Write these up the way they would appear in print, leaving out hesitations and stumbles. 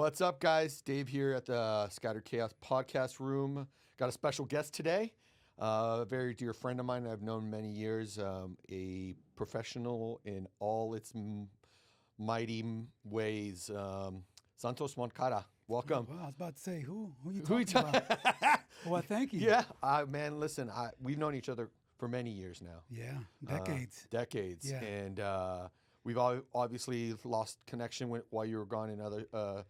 What's up, guys? Dave here at the Scattered Chaos podcast room. Got a special guest today. A very dear friend of mine I've known many years. A professional in all its mighty ways. Santos Moncada. Welcome. Well, I was about to say, who you talking about? Well, thank you. Yeah, man, listen, we've known each other for many years now. Yeah, decades. Decades. Yeah. And we've obviously lost connection while you were gone in other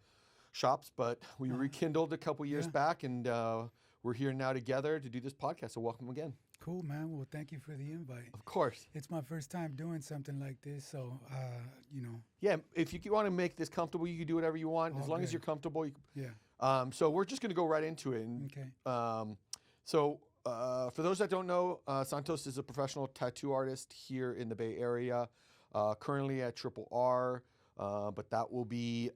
shops, but we rekindled a couple years back, and we're here now together to do this podcast. So welcome again. Cool, man. Well, thank you for the invite. Of course. It's my first time doing something like this, so, Yeah, if you want to make this comfortable, you can do whatever you want. As long as you're comfortable. Yeah. So we're just going to go right into it. And, Okay. For those that don't know, Santos is a professional tattoo artist here in the Bay Area, currently at Triple R, but that will be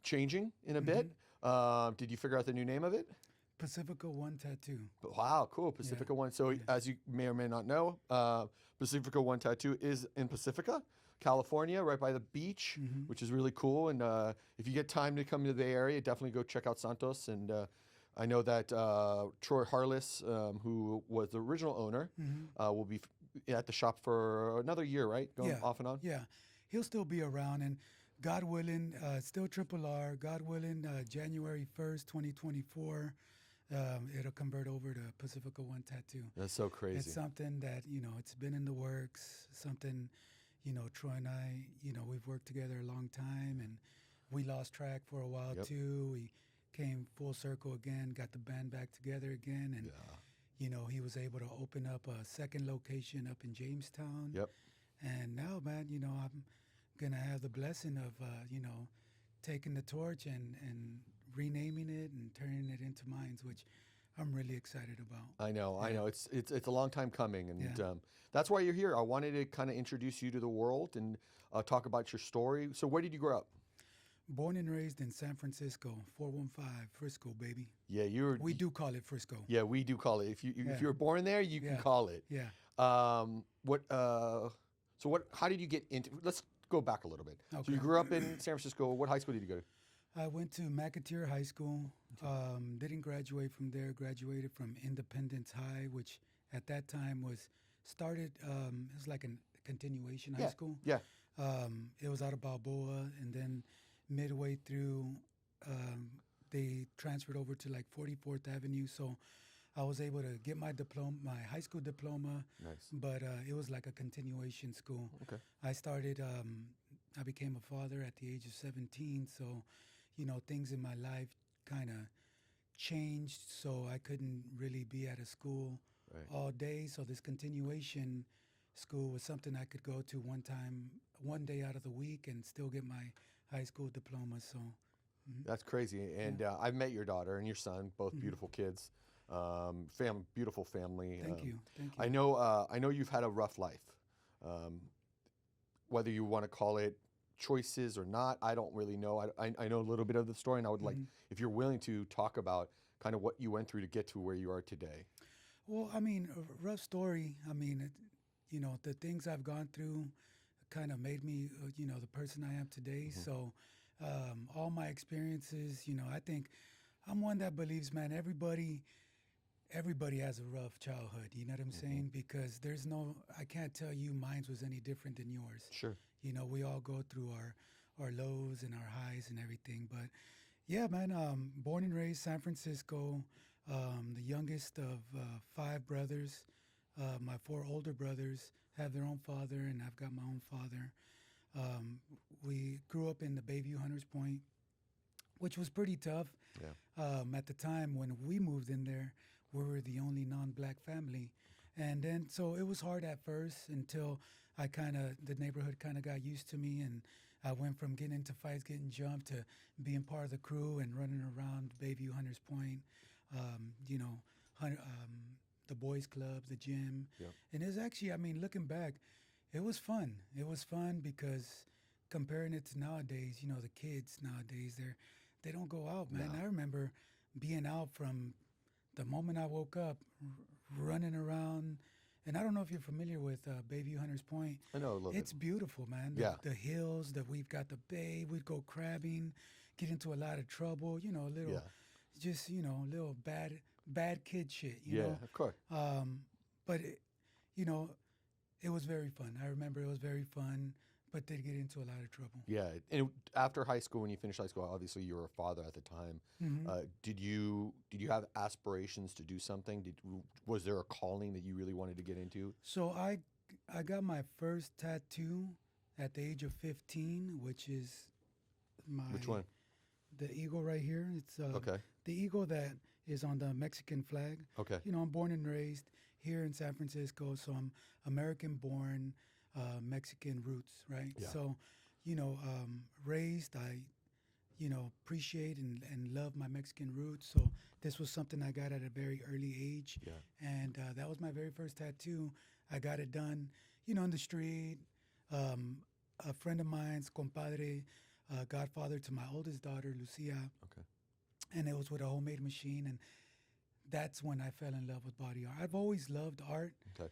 changing in a bit. Did you figure out the new name of it? Pacifica One Tattoo. Wow, cool. Pacifica One. So as you may or may not know, Pacifica One Tattoo is in Pacifica, California, right by the beach, which is really cool. And if you get time to come to the Bay Area, definitely go check out Santos. And I know that Troy Harless, who was the original owner, will be at the shop for another year, right? Going off and on? Yeah. He'll still be around. And God willing, still Triple R, God willing, January 1st, 2024, it'll convert over to Pacifica One Tattoo. That's so crazy. It's something that, it's been in the works, something, Troy and I, we've worked together a long time, and we lost track for a while too. We came full circle again, got the band back together again, and, he was able to open up a second location up in Jamestown. Yep. And now, man, I'm going to have the blessing of, taking the torch and renaming it and turning it into mine, which I'm really excited about. I know. It's a long time coming, and that's why you're here. I wanted to kind of introduce you to the world and talk about your story. So where did you grow up? Born and raised in San Francisco, 415 Frisco, baby. Yeah, we do call it Frisco. Yeah, we do call it. If you're born there, you can call it. Yeah. How did you get into? Let's go back a little bit. Okay. So you grew up in San Francisco. What high school did you go to? I went to McAteer High School. Didn't graduate from there. Graduated from Independence High, which at that time was started. It was like a continuation high school. Yeah. It was out of Balboa, and then midway through, they transferred over to like 44th Avenue. So I was able to get my diploma, my high school diploma. Nice. But it was like a continuation school. Okay. I started. I became a father at the age of 17. So, things in my life kind of changed. So I couldn't really be at a school all day. So this continuation school was something I could go to one day out of the week, and still get my high school diploma. So That's crazy. And I've met your daughter and your son, both beautiful kids. Beautiful family. Thank you. I know you've had a rough life. Whether you want to call it choices or not, I don't really know. I know a little bit of the story, and I would like, if you're willing to talk about kind of what you went through to get to where you are today. Well, I mean, a rough story. I mean, the things I've gone through kind of made me, the person I am today. So all my experiences, I think I'm one that believes, man, everybody has a rough childhood, you know what I'm saying? Because I can't tell you mine was any different than yours. Sure. We all go through our lows and our highs and everything. But yeah, man, born and raised San Francisco, the youngest of 5 brothers. My 4 older brothers have their own father, and I've got my own father. We grew up in the Bayview Hunters Point, which was pretty tough. Yeah. At the time when we moved in there, we were the only non-black family. And then, so it was hard at first until the neighborhood kind of got used to me, and I went from getting into fights, getting jumped, to being part of the crew and running around Bayview Hunters Point, the boys club, the gym. Yep. And it was actually, looking back, it was fun. It was fun because comparing it to nowadays, the kids nowadays, they don't go out, man. No. I remember being out from the moment I woke up, running around. And I don't know if you're familiar with Bayview Hunters Point. I know a little bit. It's beautiful, man. The hills that we've got, the bay. We'd go crabbing, get into a lot of trouble, little, Yeah. just, little bad kid shit, you Yeah, know. of course. But, you know, it was very fun. I remember it was very fun, but did get into a lot of trouble. Yeah. And after high school, when you finished high school, obviously you were a father at the time. Did you have aspirations to do something? Was there a calling that you really wanted to get into? So I got my first tattoo at the age of 15, which is Which one? the eagle right here. It's Okay. the eagle that is on the Mexican flag. Okay. I'm born and raised here in San Francisco, so I'm American born, Mexican roots, right? Yeah. So, raised, I, appreciate and love my Mexican roots. So this was something I got at a very early age. Yeah. And that was my very first tattoo. I got it done, in the street. A friend of mine's compadre, godfather to my oldest daughter, Lucia. Okay. And it was with a homemade machine. And that's when I fell in love with body art. I've always loved art. Okay.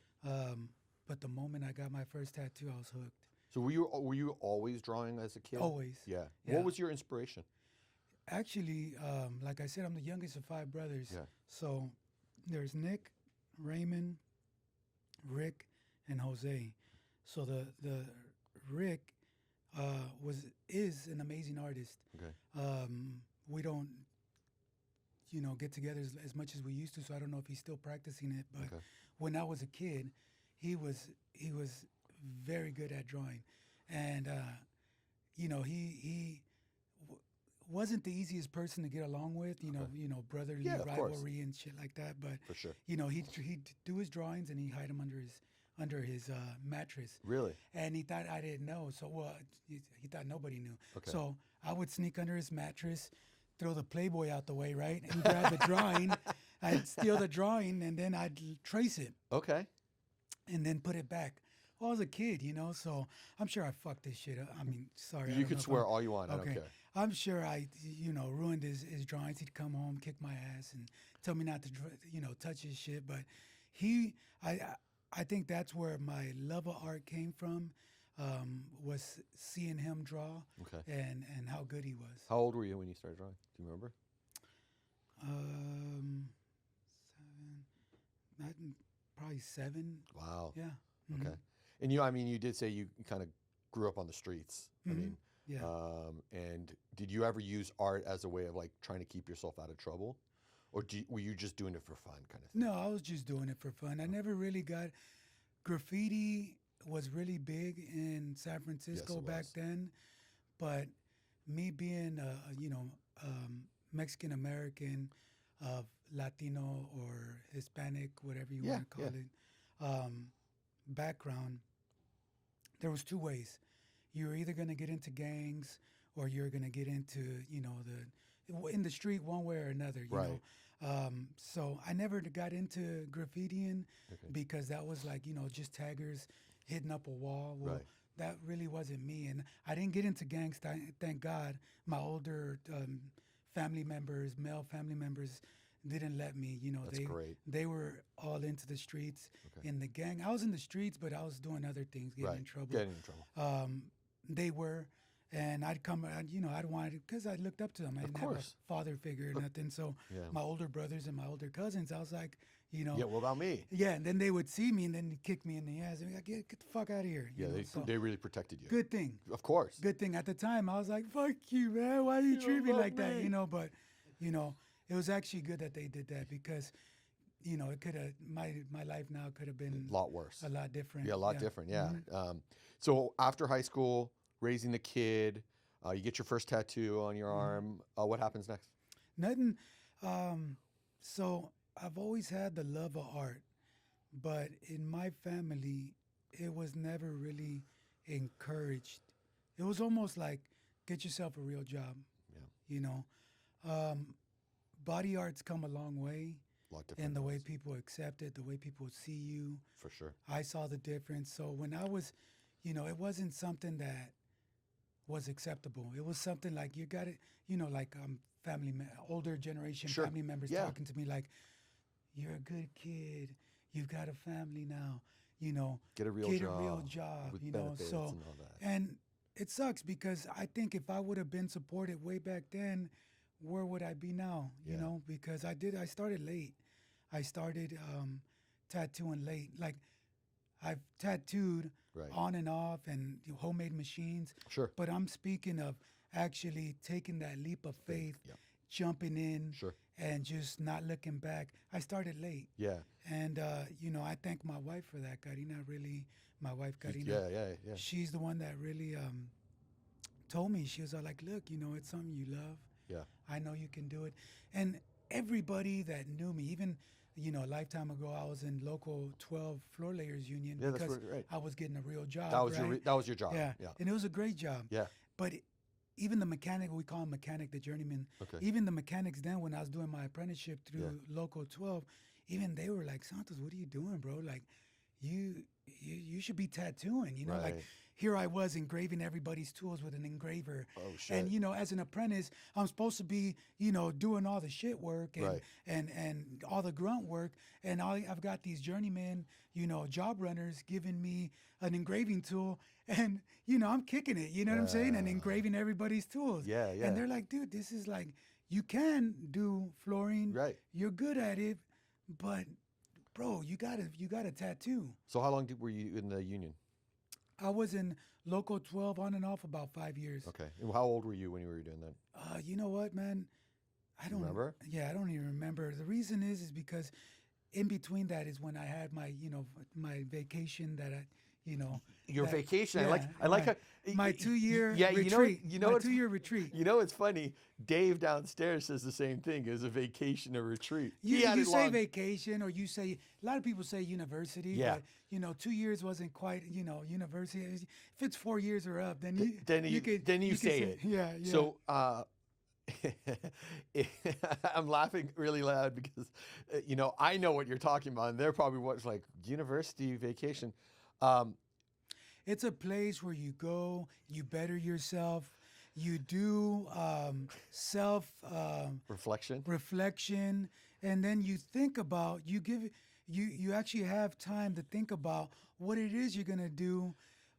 But the moment I got my first tattoo, I was hooked. So were you always drawing as a kid? Always. Yeah. Yeah. What was your inspiration? Actually, like I said, I'm the youngest of 5 brothers. Yeah. So there's Nick, Raymond, Rick, and Jose. So the Rick is an amazing artist. Okay. We don't, get together as much as we used to. So I don't know if he's still practicing it. But Okay. when I was a kid, he was very good at drawing, and he wasn't the easiest person to get along with. Brotherly Yeah, of course. rivalry and shit like that. But For sure. he'd do his drawings and he'd hide them under his mattress. Really? And he thought I didn't know. So, he thought nobody knew. Okay. So I would sneak under his mattress, throw the Playboy out the way, right? And grab the drawing. I'd steal the drawing and then I'd trace it Okay. and then put it back. Well, I was a kid, so I'm sure I fucked this shit up. I mean, sorry. I You don't could know if swear I'm- all you want. I don't Okay. care. I'm sure I, ruined his drawings. He'd come home, kick my ass, and tell me not to, touch his shit. But I think that's where my love of art came from, was seeing him draw Okay. and how good he was. How old were you when you started drawing? Do you remember? 7, probably 7. Wow. Yeah. Mhm. Okay. And you did say you kind of grew up on the streets. Mhm. Yeah. And did you ever use art as a way of like trying to keep yourself out of trouble? Or were you just doing it for fun kind of thing? No, I was just doing it for fun. I never really got graffiti was really big in San Francisco it back was. then, but me being Mexican American, Latino or Hispanic, whatever you want to call it, background, there was 2 ways. You were either going to get into gangs or you're going to get into, in the street one way or another, you Right. know. So I never got into graffitiing Okay. because that was like, just taggers hitting up a wall. Well, Right. that really wasn't me. And I didn't get into gangs, thank God. My older family members, male family members, didn't let me. That's great. They were all into the streets. Okay. In the gang. I was in the streets, but I was doing other things, getting in trouble. Getting in trouble. They were, and I'd come, I'd want it because I looked up to them. I Of didn't have course. a father figure or nothing. So Yeah. my older brothers and my older cousins, I was like, Yeah, what about me? yeah, and then they would see me and then they'd kick me in the ass and be like, get the fuck out of here. Yeah, they really protected you. Good thing. Of course. Good thing. At the time, I was like, fuck you, man. Why do you treat me like that? But, it was actually good that they did that because, it could have, my life now could have been A lot worse. a lot different. Yeah, a lot different. Yeah. Mhm. So after high school, raising the kid, you get your first tattoo on your arm. What happens next? Nothing. So I've always had the love of art, but in my family, it was never really encouraged. It was almost like, get yourself a real job. Yeah. Body art's come a long way A lot different. in the way things, people accept it, the way people see you. for sure. I saw the difference. So when I was, it wasn't something that was acceptable. It was something like you got it, like older generation Sure. family members Yeah. talking to me like, "You're a good kid. You've got a family now. Get a real get job. a real job. With So benefits and all that. and it sucks because I think if I would have been supported way back then, where would I be now? You Yeah. know, because I started late. I started tattooing late. Like I've tattooed Right. on and off and homemade machines, Sure. but I'm speaking of actually taking that leap of faith, Yeah. jumping in, Sure. and just not looking back. I started late. Yeah. And, I thank my wife for that. Karina really, my wife, Karina. Yeah. She's the one that really told me. She was all like, look, it's something you love. Yeah. I know you can do it. And everybody that knew me, even, a lifetime ago, I was in local 12 floor layers union Yeah, that's because right. I was getting a real job. That was right? that was your job. Yeah. Yeah. And it was a great job. Yeah. But even the mechanic, we call him mechanic, the journeyman, Okay. even the mechanics then when I was doing my apprenticeship through local 12, even they were like, Santos, what are you doing, bro? Like, you should be tattooing, Right. like here I was engraving everybody's tools with an engraver. Oh shit. And, as an apprentice, I'm supposed to be, doing all the shit work and, Right. and all the grunt work. And I've got these journeymen, job runners giving me an engraving tool and, I'm kicking it, you know what I'm saying? And engraving everybody's tools. Yeah. And they're like, dude, this is like, you can do flooring. Right. You're good at it, but bro, you got a tattoo. So how long were you in the union? I was in local 12 on and off about 5 years. Okay. And how old were you when you were doing that? You know what, man? I don't remember. Yeah, I don't even remember. The reason is because in between that is when I had my, my vacation that I, Your that- vacation. yeah, I like how my 2-year yeah, retreat. you know my what's 2-year retreat. You know what's funny? Dave downstairs says the same thing as a vacation or retreat. You, He had you it say long. vacation, or you say, a lot of people say university, Yeah. but 2 years wasn't quite, university. If it's 4 years or up, then you Then you can say it. Yeah. So I'm laughing really loud because I know what you're talking about, and they're probably what's like university vacation. It's a place where you go, you better yourself, you do self Reflection. and then you think about, you actually have time to think about what it is you're gonna do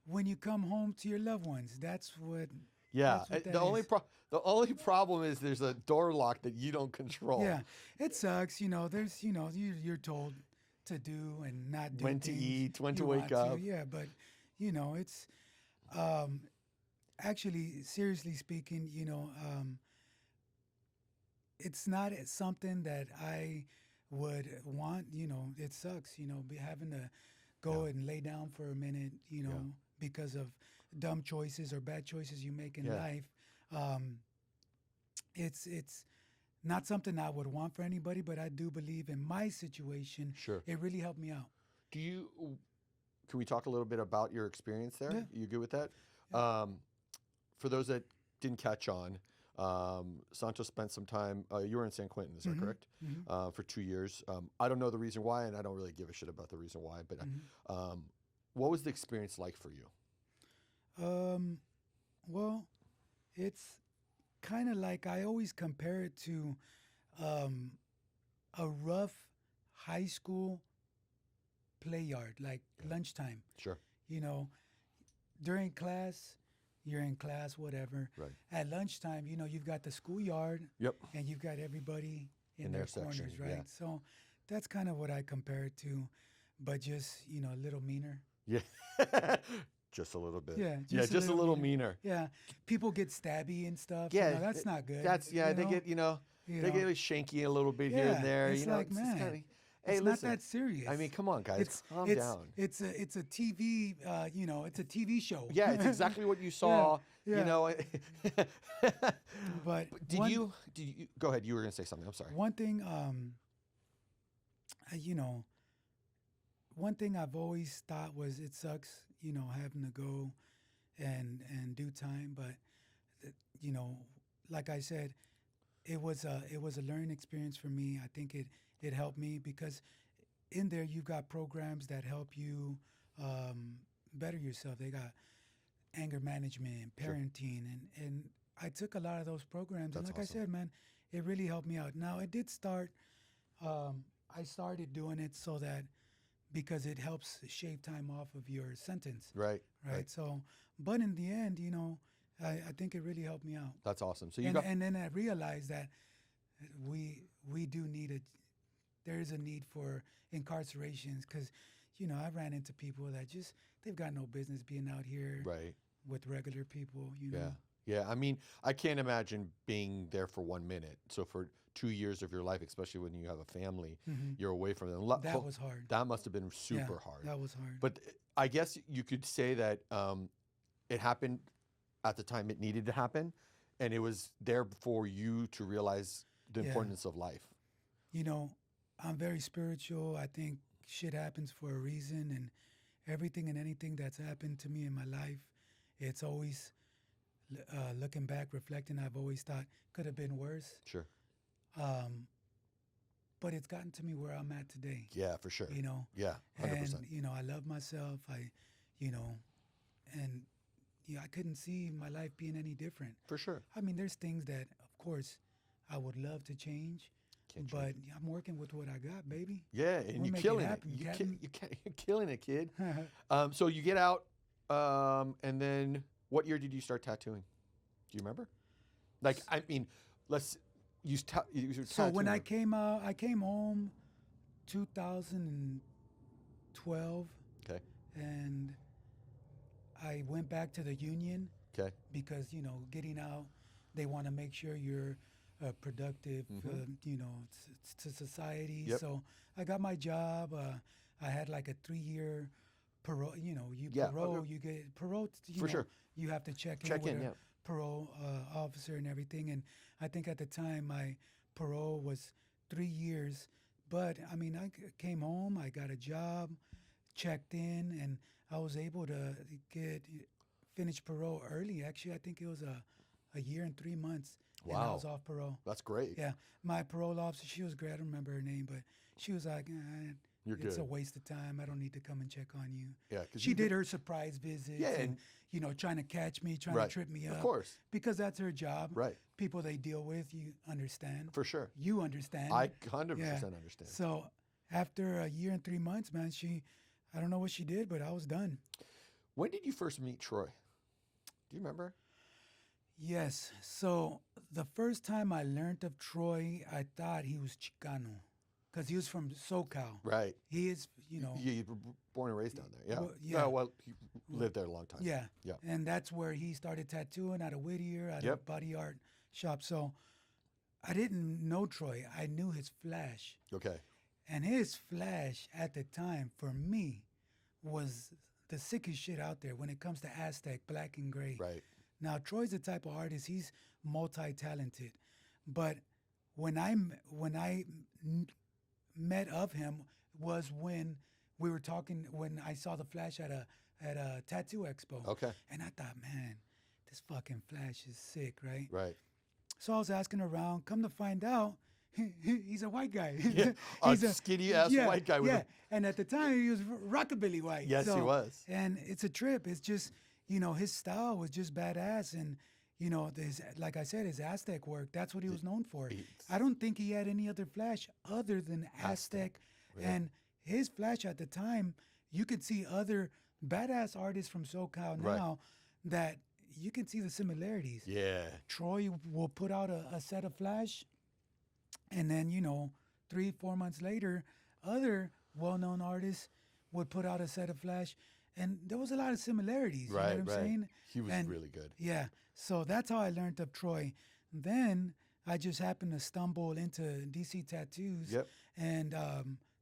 when you come home to your loved ones. That's what. Yeah. That's what that The only is. the only problem is there's a door lock that you don't control. Yeah, it sucks. There's you're told to do and not do When to things eat, when to you wake want up. Yeah, but it's actually, seriously speaking, it's not something that I would want. It sucks. Be having to go and lay down for a minute. Because of dumb choices or bad choices you make in Yeah. life. It's not something I would want for anybody, but I do believe in my situation, Sure. it really helped me out. Can we talk a little bit about your experience there? Yeah. You good with that? For those that didn't catch on, Santos spent some time, you were in San Quentin, is that correct? For 2 years. I don't know the reason why, and I don't really give a shit about the reason why, but what was the experience like for you? Well, it's kind of like, I always compare it to a rough high school play yard, like lunchtime. Sure. During class, you're in class, whatever. Right. At lunchtime, you've got the schoolyard. Yep. And you've got everybody in In their their corners, section, right? yeah. So that's kind of what I compare it to, but just, a little meaner. Yeah. Just a little bit. Yeah, Just a little meaner. Yeah. People get stabby and stuff. Yeah. That's not good. They get, they get shanky a little bit here and there. It's like, just man, kinda, hey, it's listen. not that serious. I mean, come on, guys. Calm down. It's a TV, it's a TV show. Yeah, it's exactly what you saw. yeah. But Did you go ahead? You were gonna say something. I'm sorry. one thing, one thing I've always thought was, it sucks, having to go and do time, but like I said, it was a learning experience for me. I think it helped me because in there you've got programs that help you better yourself. They got anger management, parenting, and I took a lot of those programs. That's and like awesome. I said, man, it really helped me out. Now, it did start, I started doing it so that because it helps shave time off of your sentence. Right. Right. So, but in the end, I think it really helped me out. That's awesome. So And then I realized that we do need there is a need for incarcerations because, I ran into people that they've got no business being out here right. with regular people, Yeah. Yeah. I mean, I can't imagine being there for 1 minute. So for 2 years of your life, especially when you have a family, you're away from them. That was hard. That must have been super hard. That was hard. But I guess you could say that it happened at the time it needed to happen, and it was there for you to realize the importance of life. I'm very spiritual. I think shit happens for a reason, and everything and anything that's happened to me in my life, it's always looking back, reflecting. I've always thought could have been worse. Sure. But it's gotten to me where I'm at today. Yeah, for sure. Yeah, 100%. And I love myself. I couldn't see my life being any different. For sure. I mean, there's things that, of course, I would love to change. But I'm working with what I got, baby. Yeah, and you're killing it. You're killing it, kid. So you get out, and then what year did you start tattooing? Do you remember? So when I came out, I came home 2012. Okay. And I went back to the union. Okay. Because, getting out, they want to make sure you're productive, to society. Yep. So I got my job. I had like a 3-year parole. Parole. You get parole. For sure. You have to check in with a parole officer and everything. And I think at the time my parole was 3 years. But I mean, I came home. I got a job, checked in, and I was able to finish parole early. Actually, I think it was a year and 3 months. Wow. And I was off parole. That's great. Yeah. My parole officer, she was great. I don't remember her name, but she was like, it's a waste of time. I don't need to come and check on you. Yeah. She did her surprise visits and trying to catch me, trying to trip me up. Of course. Because that's her job. Right. People they deal with, you understand. For sure. You understand. I 100% understand. So after a year and 3 months, man, I don't know what she did, but I was done. When did you first meet Troy? Do you remember? Yes. So the first time I learned of Troy, I thought he was Chicano because he was from SoCal. Right. He is, Yeah, you were born and raised down there. Yeah. Well, he lived there a long time. Yeah. Yeah. And that's where he started tattooing out of Whittier, out of body art shop. So I didn't know Troy. I knew his flash. Okay. And his flash at the time, for me, was the sickest shit out there when it comes to Aztec, black and gray. Right. Now, Troy's the type of artist, he's multi-talented. But when I met of him was when we were talking, when I saw the flash at a tattoo expo. Okay. And I thought, man, this fucking flash is sick, right? Right. So I was asking around, come to find out, he's a white guy. Yeah, he's a skinny-ass white guy. And at the time, he was rockabilly white. Yes, he was. And it's a trip. It's just, his style was just badass. And, like I said, his Aztec work, that's what he was known for. I don't think he had any other flash other than Aztec. Right. And his flash at the time, you could see other badass artists from SoCal now that you can see the similarities. Yeah. Troy will put out a set of flash, and then, 3-4 months later, other well-known artists would put out a set of flash, and there was a lot of similarities. You know what I'm saying? He was really good. Yeah. So that's how I learned of Troy. Then I just happened to stumble into DC Tattoos and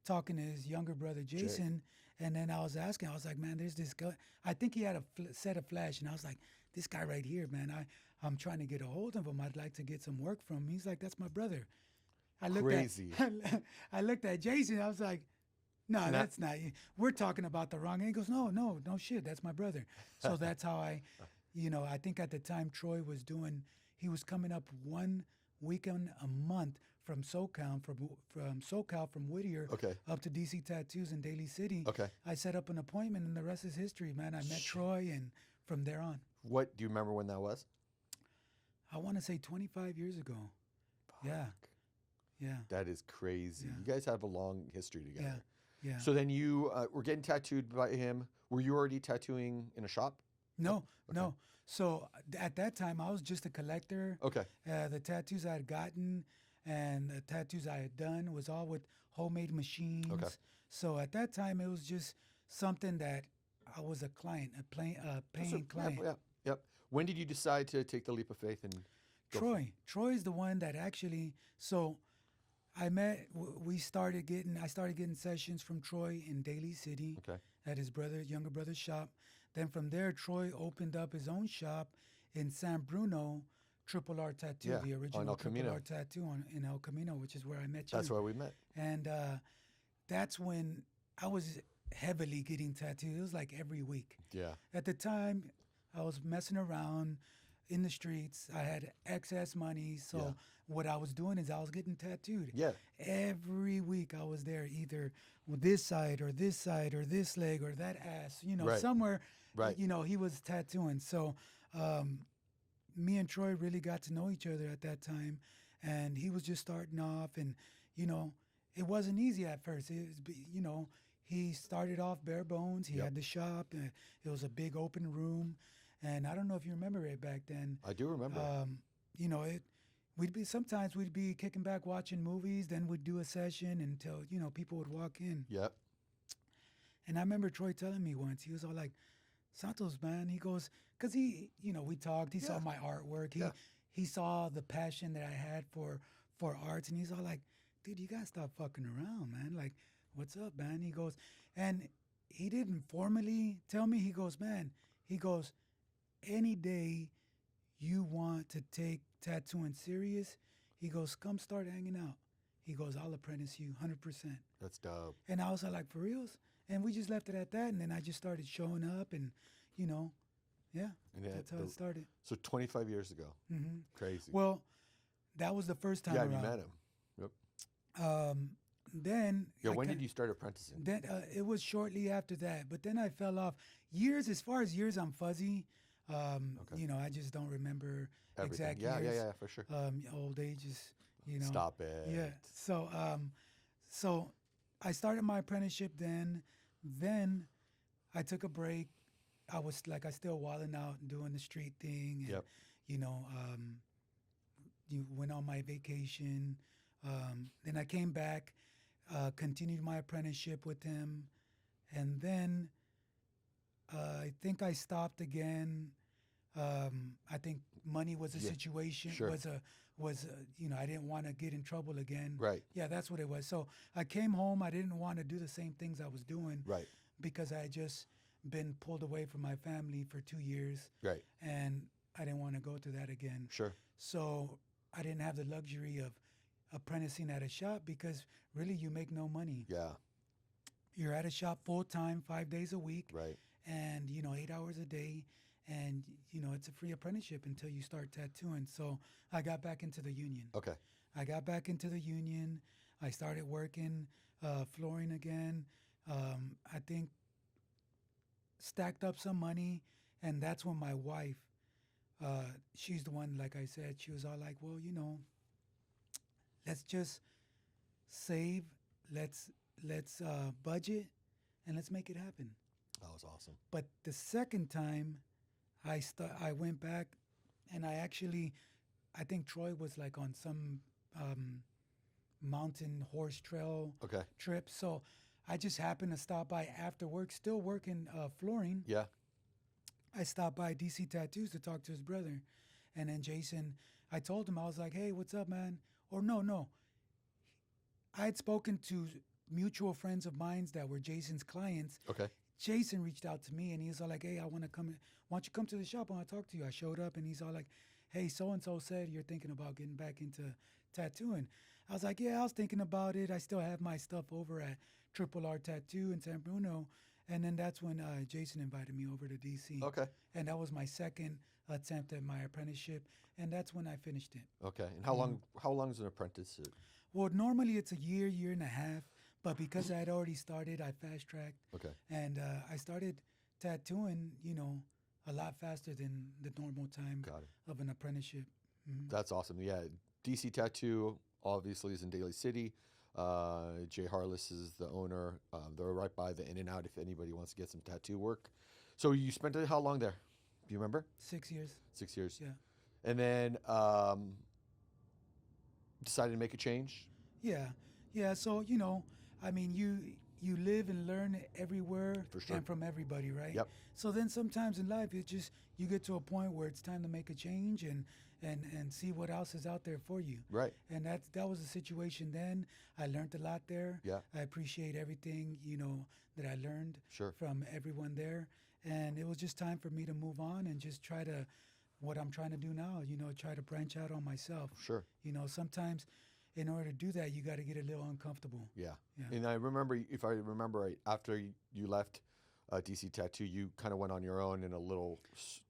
talking to his younger brother, Jason. And then I was asking, I was like, man, there's this guy. I think he had a set of flash. And I was like, this guy right here, man, I'm trying to get a hold of him. I'd like to get some work from him. He's like, that's my brother. I looked at Jason. I was like, no, that's not. We're talking about the wrong. And he goes, no shit. That's my brother. So that's how I think at the time Troy was he was coming up one weekend a month from SoCal, from Whittier up to DC Tattoos in Daly City. Okay. I set up an appointment, and the rest is history, man. I met Troy, and from there on. What do you remember when that was? I want to say 25 years ago. Fuck. Yeah. That is crazy. Yeah. You guys have a long history together. Yeah. So then you were getting tattooed by him. Were you already tattooing in a shop? No, Okay. no. So at that time, I was just a collector. Okay. The tattoos I had gotten and the tattoos I had done was all with homemade machines. Okay. So at that time, it was just something that I was a client, paying client. Yeah, yep. When did you decide to take the leap of faith and go for it? Troy's the one that actually. So I started getting sessions from Troy in Daly City Okay. at his younger brother's shop. Then from there, Troy opened up his own shop in San Bruno, Triple R Tattoo, Yeah, the on original El Triple Camino. R Tattoo in El Camino, which is where I met you. That's where we met. And that's when I was heavily getting tattooed. It was like every week. Yeah. At the time, I was messing around in the streets. I had excess money, so Yeah. what I was doing is I was getting tattooed. Yeah. Every week I was there, either with this side or this side or this leg or that ass. Right. Somewhere. Right. He was tattooing. So me and Troy really got to know each other at that time, and he was just starting off, and it wasn't easy at first. It was, he started off bare bones. He Yep. had the shop. It was a big open room, and I don't know if you remember it back then. I do remember. Sometimes we'd be kicking back watching movies, then we'd do a session until people would walk in. Yep. And I remember Troy telling me once, he was all like, "Santos, man," he goes, because we talked. He saw Yeah. my artwork. Yeah. He saw the passion that I had for arts, and he's all like, "Dude, you gotta stop fucking around, man. Like, what's up, man?" He goes, and he didn't formally tell me. He goes, "Man," he goes, "any day you want to take tattooing serious," he goes, "come start hanging out." He goes, "I'll apprentice you 100%. That's dope. And I was like, "For reals?" And we just left it at that. And then I just started showing up, and yeah, And that's how it started. So 25 years ago. Hmm. Crazy. Well, that was the first time yeah, around. you met him. Yep. Then Yeah. I When ki- did you start apprenticing? Then it was shortly after that, but then I fell off. As far as years, I'm fuzzy. Okay. I just don't remember Everything. exact Yeah, years. yeah, for sure. Old age is, Stop it. Yeah. So I started my apprenticeship then. Then I took a break. I still wilding out and doing the street thing. And, Yep. You went on my vacation. Then I came back, continued my apprenticeship with him. And then I think I stopped again. I think money was a Yeah, situation. sure. I didn't want to get in trouble again. Right. Yeah, that's what it was. So I came home. I didn't want to do the same things I was doing Right. because I had just been pulled away from my family for 2 years, Right. and I didn't want to go through that again. Sure. So I didn't have the luxury of apprenticing at a shop because really you make no money. Yeah. You're at a shop full time, 5 days a week, Right. and 8 hours a day, and it's a free apprenticeship until you start tattooing. So I got back into the union. Okay. I got back into the union. I started working flooring again. I think stacked up some money, and that's when my wife, she's the one, like I said, she was all like, "Well, let's just save, let's budget, and let's make it happen." That was awesome. But the second time, I went back, and I think Troy was like on some mountain horse trail Okay. trip, so I just happened to stop by after work, still working flooring. Yeah. I stopped by DC Tattoos to talk to his brother, and then Jason, I told him, I was like, "Hey, what's up, man?" Or no, I had spoken to mutual friends of mine that were Jason's clients. Okay. Jason reached out to me, and he was all like, "Hey, I want to come. Why don't you come to the shop? I want to talk to you." I showed up, and he's all like, "Hey, so and so said you're thinking about getting back into tattooing." I was like, "Yeah, I was thinking about it. I still have my stuff over at Triple R Tattoo in San Bruno." And then that's when Jason invited me over to DC. Okay. And that was my second attempt at my apprenticeship, and that's when I finished it. Okay. And how long is an apprentice? Well, normally it's a year and a half, but because I had already started, I fast-tracked. Okay. And I started tattooing, a lot faster than the normal time Got it. of an apprenticeship. Mhm. That's awesome. Yeah. DC Tattoo obviously is in Daly City. Jay Harless is the owner. They're right by the In-N-Out if anybody wants to get some tattoo work. So you spent how long there? Do you remember? 6 years. 6 years. Yeah. And then decided to make a change. Yeah. Yeah. So, I mean, you live and learn everywhere For sure. and from everybody, right? Yep. So then sometimes in life, you get to a point where it's time to make a change and see what else is out there for you. Right. And that was the situation then. I learned a lot there. Yeah. I appreciate everything, that I learned Sure. from everyone there. And it was just time for me to move on and just try to, what I'm trying to do now, try to branch out on myself. Sure. Sometimes in order to do that, you got to get a little uncomfortable. Yeah. Yeah. And I remember, if I remember right, after you left DC Tattoo, you kind of went on your own in a little...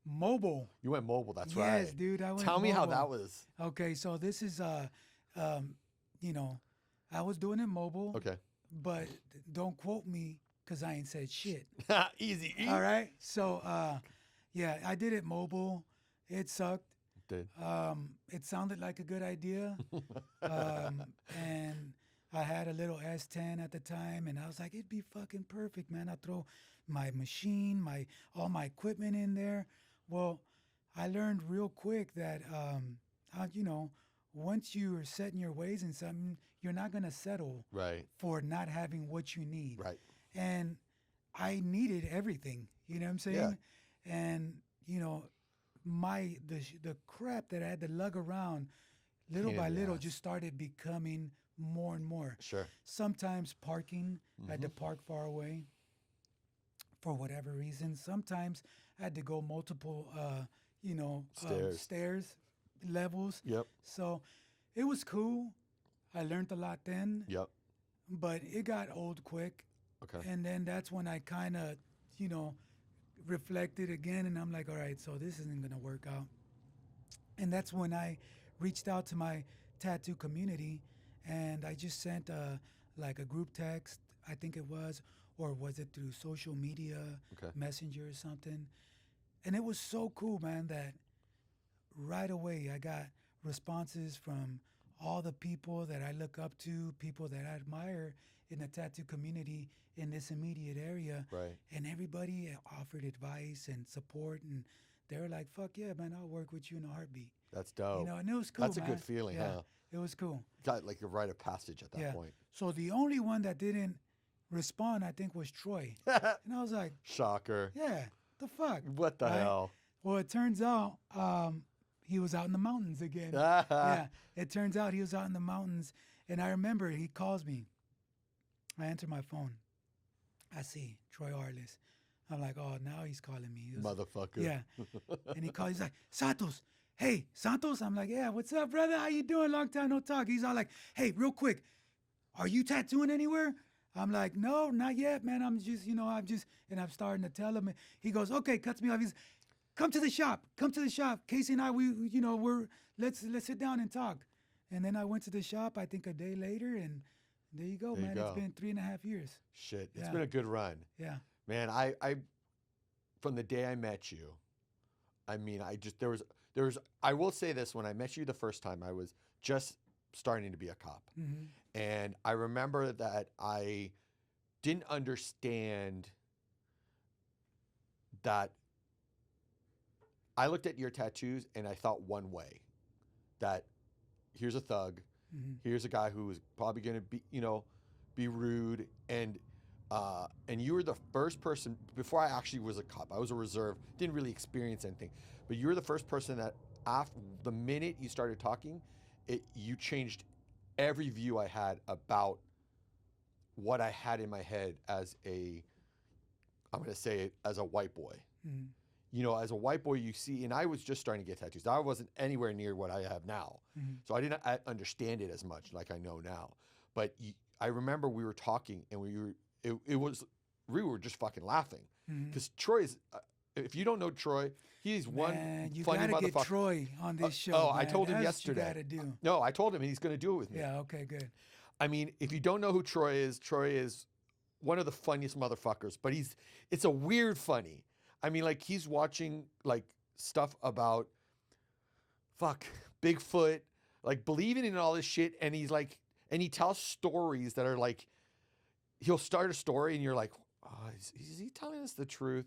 Mobile. You went mobile, that's right. Yes, dude. I went Tell me how mobile. that was. Okay, so this is, I was doing it mobile. Okay. But don't quote me because I ain't said shit. Easy. All right. So, yeah, I did it mobile. It sucked. Did. It sounded like a good idea. And I had a little S10 at the time, and I was like, it'd be fucking perfect, man. I'd throw my machine, all my equipment in there. Well, I learned real quick that, once you are set in your ways in something, you're not going to settle Right. for not having what you need. Right. And I needed everything, you know what I'm saying? Yeah. And, the crap that I had to lug around, little Pain by in the little, ass. just started becoming more and more. Sure. Sometimes parking, I had to park far away for whatever reason. Sometimes I had to go multiple, stairs, levels. Yep. So it was cool. I learned a lot then, Yep. but it got old quick. Okay. And then that's when I kind of, reflected again, and I'm like, all right, so this isn't going to work out. And that's when I reached out to my tattoo community, and I just sent a group text, I think it was, or was it through social media, Okay. Messenger or something. And it was so cool, man, that right away I got responses from all the people that I look up to, people that I admire in the tattoo community in this immediate area. Right. And everybody offered advice and support, and they were like, fuck yeah, man, I'll work with you in a heartbeat. That's dope. And it was cool, That's a man. good feeling, Yeah, huh? it was cool. Got like a rite of passage at that Yeah. point. So the only one that didn't respond, I think, was Troy. And I was like, Shocker. yeah, the fuck? What the Right? hell? Well, it turns out he was out in the mountains again. Yeah, it turns out he was out in the mountains. And I remember he calls me. I answer my phone. I see Troy Arliss. I'm like, oh, now he's calling me. He was- Motherfucker. Yeah. And he calls, he's like, Santos. Hey, Santos. I'm like, yeah, what's up, brother? How you doing? Long time no talk. He's all like, hey, real quick, are you tattooing anywhere? I'm like, no, not yet, man. I'm just, and I'm starting to tell him. He goes, okay, cuts me off. He's, come to the shop. Casey and I, let's sit down and talk. And then I went to the shop, I think a day later, and there you go, There you man. go. It's been 3.5 years. Shit. It's Yeah. been a good run. Yeah. Man, I from the day I met you, I mean, I will say this, when I met you the first time, I was just starting to be a cop. Mm-hmm. And I remember that I didn't understand that I looked at your tattoos and I thought one way, that here's a thug, Mm-hmm. here's a guy who is probably going to be rude, and you were the first person, before I actually was a cop, I was a reserve, didn't really experience anything, but you were the first person that after the minute you started talking, you changed every view I had about what I had in my head as I'm going to say it, as a white boy. Mm-hmm. As a white boy, you see, and I was just starting to get tattoos. I wasn't anywhere near what I have now. Mm-hmm. So I didn't understand it as much like I know now. But I remember we were talking, and we were just fucking laughing. Because Troy's, if you don't know Troy, he's one you funny gotta motherfucker. get Troy on this show. Oh, I man. told him That's yesterday. What you gotta do. No, I told him, and he's going to do it with me. Yeah. Okay. Good. I mean, if you don't know who Troy is one of the funniest motherfuckers, but it's a weird funny. I mean, like, he's watching like stuff about Bigfoot, like believing in all this shit, and he's like, and he tells stories that are like, he'll start a story and you're like, oh, is he telling us the truth,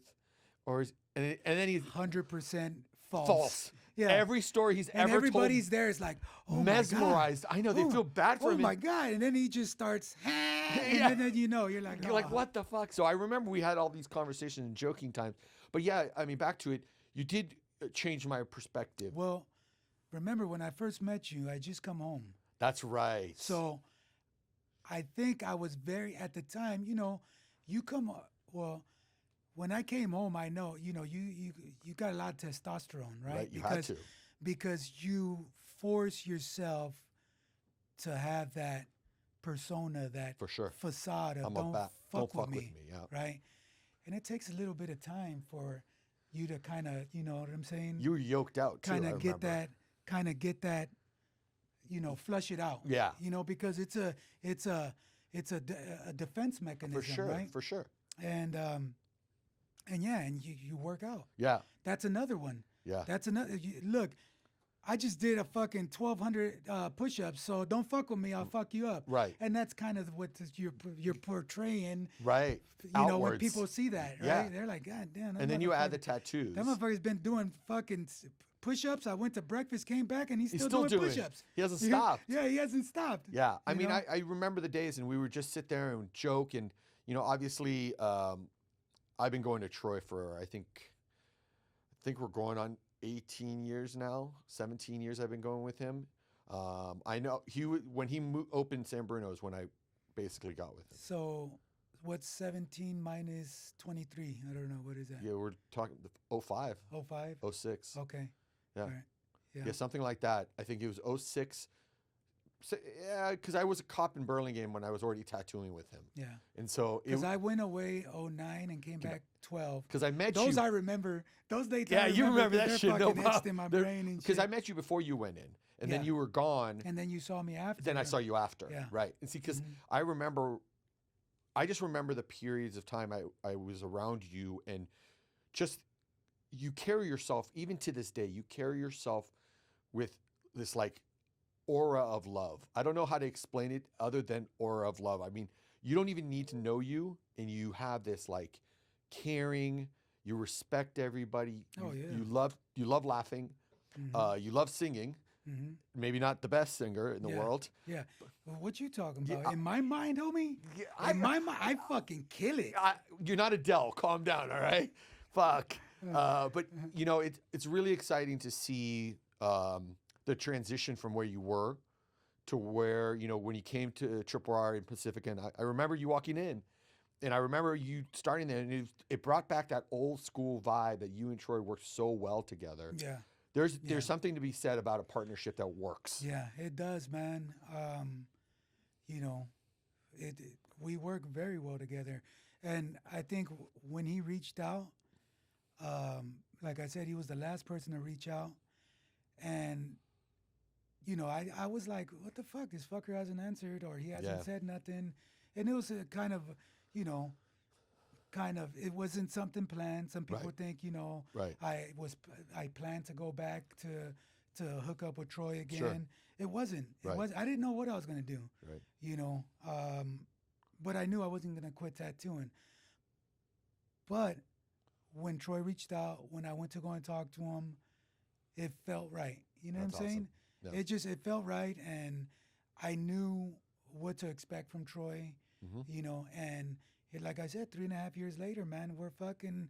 or and then he's 100% false. false. Yeah. Every story he's And ever everybody's there is like, oh mesmerized. my God. I know, they feel bad for oh him. my God. And then he just starts, Yeah. and then you're like, You're like, what the fuck? So I remember we had all these conversations and joking times. But yeah, I mean, back to it, you did change my perspective. Well, remember when I first met you, I just come home. That's right. So I think I was at the time, well, when I came home, I know, you got a lot of testosterone, right? Right, you had to. Because you force yourself to have that persona, that For sure. facade of Don't fuck with me, yeah. right? And it takes a little bit of time for you to kind of, you know what I'm saying? You were yoked out too. Kind of get that, flush it out. Yeah. Because it's a defense mechanism, For sure. right? For sure. And you work out. Yeah. That's another one. Yeah. That's another. Look, I just did a fucking 1,200 push-ups, so don't fuck with me. I'll fuck you up. Right. And that's kind of what you're portraying. Right. When Outwards. people see that, right? Yeah. They're like, God damn. And then you add the tattoos. That motherfucker's been doing fucking push-ups. I went to breakfast, came back, and he's still doing push-ups. He hasn't stopped. Yeah, he hasn't stopped. Yeah. I mean, I remember the days, and we would just sit there and joke. And, obviously, I've been going to Troy for, I think we're going on 18 years now, 17 years I've been going with him. I know when he opened San Bruno is when I basically got with him. So what's 17 minus 23? I don't know. What is that? Yeah, we're talking 05. 05? 06. Okay. Yeah. All right. Yeah, something like that. I think it was 06. So, yeah, because I was a cop in Burlingame when I was already tattooing with him. Yeah. And so because I went away 09 and came back 12. Because I met you. Those I remember. Those dates. Yeah, you remember that they're shit. No fucking etched in my brain and because shit. I met you before you went in, and then Yeah. you were gone. And then you saw me after. Then I saw you after. Yeah. Right. And see, because I just remember the periods of time I was around you, and just you carry yourself, even to this day, you carry yourself with this like aura of love. I don't know how to explain it other than aura of love. I mean, you don't even need to know you, and you have this like caring, you respect everybody. Oh, yeah. You love laughing. You love singing. Maybe not the best singer in the world. Yeah. Well, what you talking about? Yeah, in my mind, homie? In my mind, I fucking kill it. You're not Adele. Calm down, all right? Fuck. But, it's really exciting to see the transition from where you were to where, when you came to Triple R in Pacifica. And I remember you walking in, and I remember you starting there, and it brought back that old school vibe that you and Troy worked so well together. Yeah. There's something to be said about a partnership that works. Yeah, it does, man. We work very well together. And I think when he reached out, like I said, he was the last person to reach out. And, I was like, what the fuck? This fucker hasn't answered, or he hasn't said nothing. And it was a kind of, it wasn't something planned. Some people think, Right. I planned to go back to hook up with Troy again. Sure. It wasn't. Right. I didn't know what I was gonna do. Right. But I knew I wasn't gonna quit tattooing. But when Troy reached out, when I went to go and talk to him, it felt right. You know That's what I'm saying? awesome. Yeah. It felt right, and I knew what to expect from Troy. And like I said, 3.5 years later, man, we're fucking,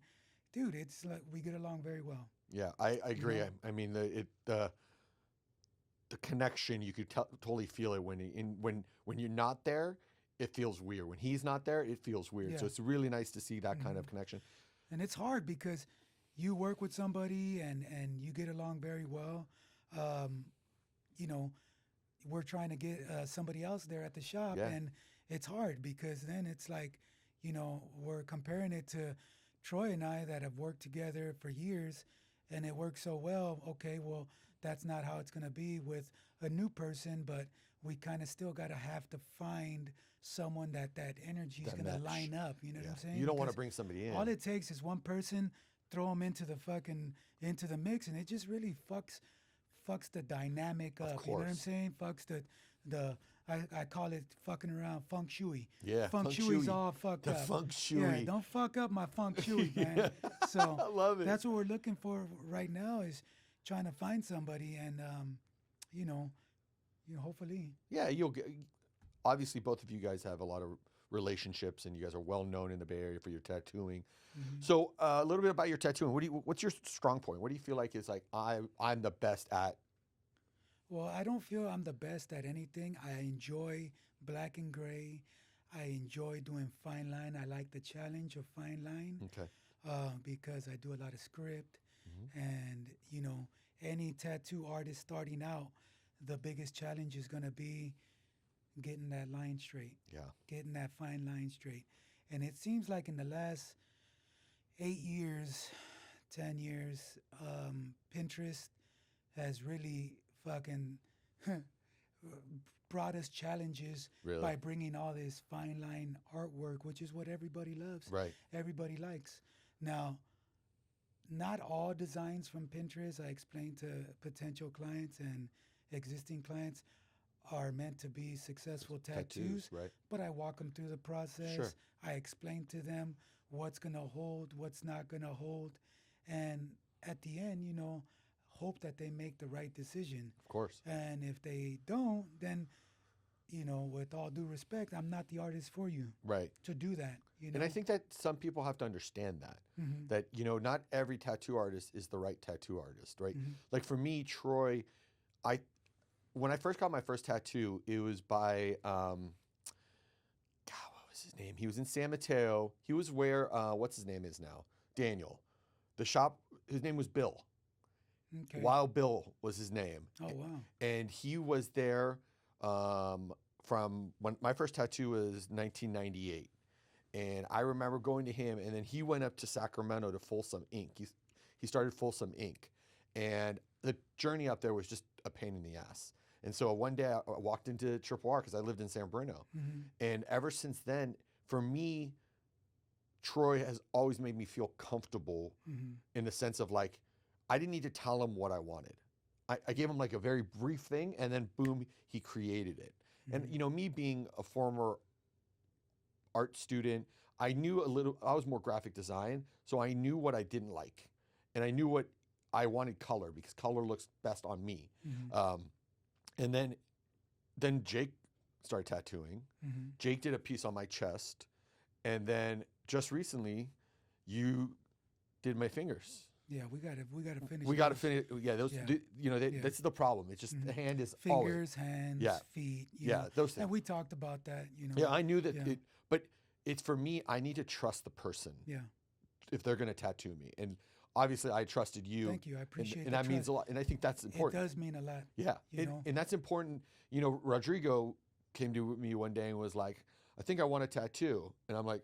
dude. It's like we get along very well. Yeah, I agree. I mean, the connection, you could totally feel it when you're not there. It feels weird. When he's not there, it feels weird. Yeah. So it's really nice to see that kind of connection. And it's hard because you work with somebody and you get along very well. We're trying to get somebody else there at the shop, and it's hard because then it's like, we're comparing it to Troy and I that have worked together for years, and it works so well. Okay, well, that's not how it's going to be with a new person, but we kind of still got to have to find someone that energy is going to line up. You know what I'm saying? You don't want to Because bring somebody in. all it takes is one person, throw them into the mix, and it just really fucks the dynamic up. You know what I'm saying? Fucks I call it fucking around feng shui. Yeah, Feng feng shui's shui. all fucked The up. feng shui. Yeah, don't fuck up my feng shui, man. So I love it. that's what we're looking for right now is trying to find somebody and you know, hopefully. Yeah, you'll get. Obviously, both of you guys have a lot of relationships, and you guys are well known in the Bay Area for your tattooing. So, a little bit about your tattooing. What's your strong point? What do you feel like is like I'm the best at? Well, I don't feel I'm the best at anything. I enjoy black and gray. I enjoy doing fine line. I like the challenge of fine line Okay. because I do a lot of script. And, any tattoo artist starting out, the biggest challenge is going to be getting that line straight, Yeah. getting that fine line straight. And it seems like in the last 8 years, 10 years, Pinterest has really fucking brought us challenges Really? by bringing all this fine line artwork, which is what everybody loves. Right. Everybody likes. Now, not all designs from Pinterest, I explain to potential clients and existing clients, are meant to be successful tattoos. Right. But I walk them through the process. Sure. I explain to them what's going to hold, what's not going to hold. And at the end, hope that they make the right decision. Of course. And if they don't, then, with all due respect, I'm not the artist for you Right. to do that. And I think that some people have to understand that. Mhm. That, not every tattoo artist is the right tattoo artist, right? Mhm. Like for me, Troy, when I first got my first tattoo, it was by, God, what was his name? He was in San Mateo. He was where, what's his name is now? Daniel. The shop, his name was Bill. Okay. Wild Bill was his name. Oh, wow. And he was there from when my first tattoo was 1998. And I remember going to him, and then he went up to Sacramento to Folsom Ink. He started Folsom Ink. And the journey up there was just a pain in the ass. And so one day I walked into Triple R because I lived in San Bruno. Mhm. And ever since then, for me, Troy has always made me feel comfortable Mhm. in the sense of like, I didn't need to tell him what I wanted. I gave him like a very brief thing, and then boom, he created it. And me being a former art student, I knew I was more graphic design, so I knew what I didn't like. And I knew what I wanted color, because color looks best on me. Mhm. And then Jake started tattooing. Mhm. Jake did a piece on my chest. And then just recently, you did my fingers. Yeah, we gotta finish. We got to those. finish. Yeah, those. Yeah. Yeah. That's the problem. It's just the hand is always. Fingers, hands, Yeah. feet. Yeah, those things. And we talked about that. Yeah, I knew that. Yeah. But it's for me. I need to trust the person Yeah. if they're going to tattoo me. And obviously, I trusted you. Thank you. I appreciate and the that means trust. a lot. And I think that's important. It does mean a lot. Yeah, you know? and that's important. Rodrigo came to me one day and was like, "I think I want a tattoo," and I'm like,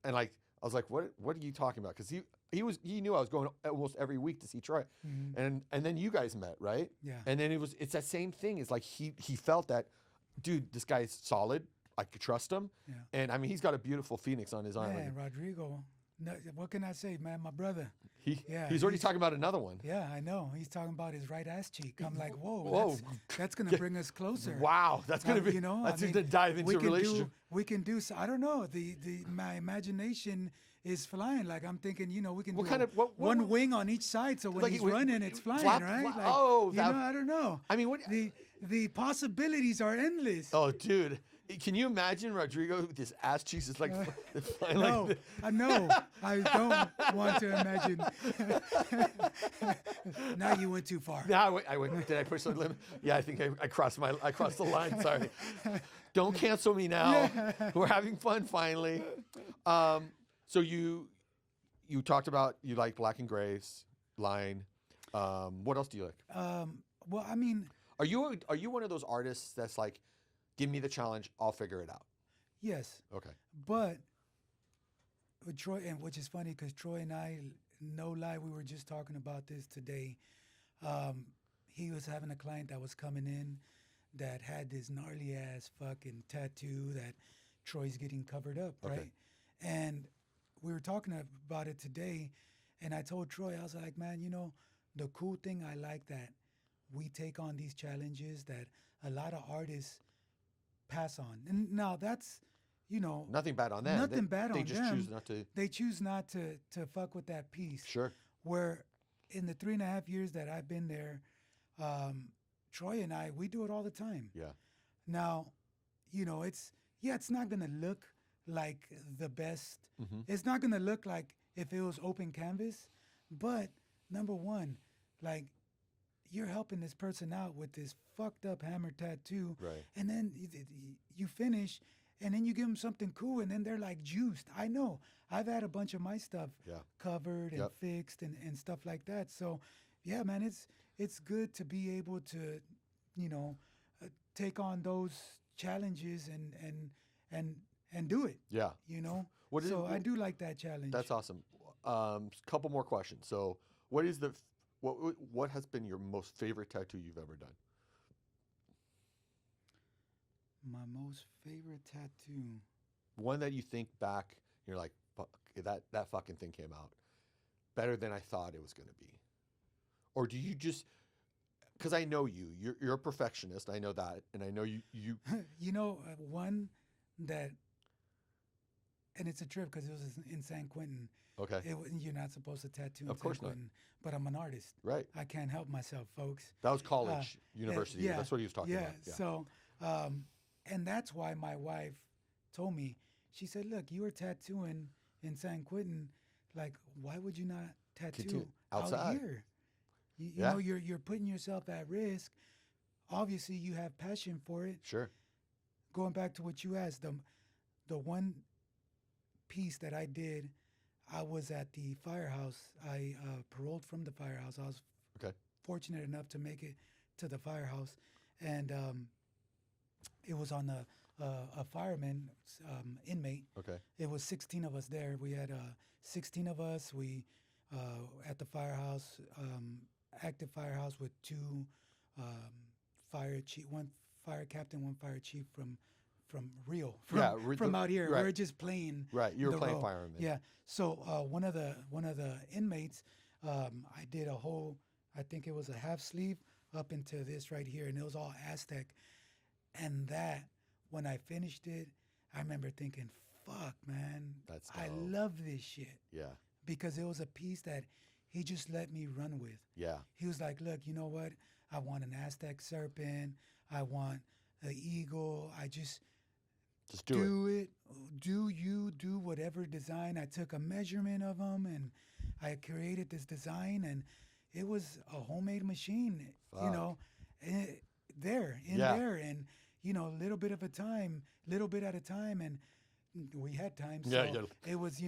I was like, "What are you talking about?" Because he knew I was going almost every week to see Troy, Mhm. and then you guys met, right? Yeah. And then it's that same thing. It's like he felt that, dude, this guy's solid. I could trust him. Yeah. And I mean, he's got a beautiful phoenix on his arm. Man, Rodrigo. No, what can I say, man? My brother. Yeah, He's already talking about another one. Yeah, I know. He's talking about his right ass cheek. I'm like, whoa, Whoa. that's gonna bring us closer. Wow, that's gonna be. That's going to dive into a relationship. We can do. I don't know. My imagination is flying. Like I'm thinking, we can What do kind of- what- one wing on each side, so when Like he's it would- running, it's flying, flap- right? flap- Like, oh, that- I don't know. I mean, what? The possibilities are endless. Oh, dude, can you imagine Rodrigo with his ass cheeks? It's like flying No, like. I know. I don't want to imagine. Now you went too far. Now I went. Did I push the limit? Yeah, I think I crossed the line. Sorry. Don't cancel me now. We're having fun finally. So you talked about you like black and grays line. What else do you like? Well, I mean, Are you one of those artists that's like, give me the challenge, I'll figure it out? yes, Okay. but with Troy, and which is funny because Troy and I, no lie, we were just talking about this today. He was having a client that was coming in that had this gnarly ass fucking tattoo that Troy's getting covered up, Okay. right? And we were talking about it today, and I told Troy, I was like, man, the cool thing I like that we take on these challenges that a lot of artists pass on. And now that's, Nothing bad on them. nothing bad on They just them. choose not to. They choose not to fuck with that piece. Sure. Where in the 3.5 years that I've been there, Troy and I, we do it all the time. Yeah. Now, it's not going to look like the best. Mm-hmm. It's not going to look like if it was open canvas. But number one, like, you're helping this person out with this fucked up hammer tattoo. Right. And then you finish, and then you give them something cool, and then they're like juiced. I know. I've had a bunch of my stuff covered and fixed and stuff like that. So, yeah, man, it's good to be able to, take on those challenges and do it. Yeah. I do like that challenge. That's awesome. Couple more questions. So, what has been your most favorite tattoo you've ever done? My most favorite tattoo. One that you think back, you're like, fuck, that fucking thing came out better than I thought it was going to be. Or do you just, because I know you're a perfectionist. I know that. And I know you. One that, and it's a trip because it was in San Quentin. Okay. You're not supposed to tattoo in Of course San Quentin, but I'm an artist. Right. I can't help myself, folks. That was college, university. Yeah, That's what he was talking about. Yeah. So, and that's why my wife told me, she said, look, you were tattooing in San Quentin. Like, why would you not tattoo outside out here? You know, you're putting yourself at risk. Obviously, you have passion for it. Sure. Going back to what you asked, the one piece that I did, I was at the firehouse. I paroled from the firehouse. I was fortunate enough to make it to the firehouse, and it was on a fireman inmate. Okay. It was 16 of us there. We had 16 of us. We at the firehouse, active firehouse with two fire chief, one fire captain, one fire chief from Rio, from out here. Right. We're just playing. Right, you were playing role. fireman. Yeah. So one of the inmates, I did a whole, I think it was a half sleeve up into this right here, and it was all Aztec. And that, when I finished it, I remember thinking, "Fuck, man, That's I dope. love this shit." Yeah. Because it was a piece that he just let me run with. Yeah. He was like, "Look, you know what? I want an Aztec serpent. I want an eagle. I just do it. Do whatever design." I took a measurement of them and I created this design, and it was a homemade machine. Fuck. You know, there, and little bit at a time, and we had time. So it was,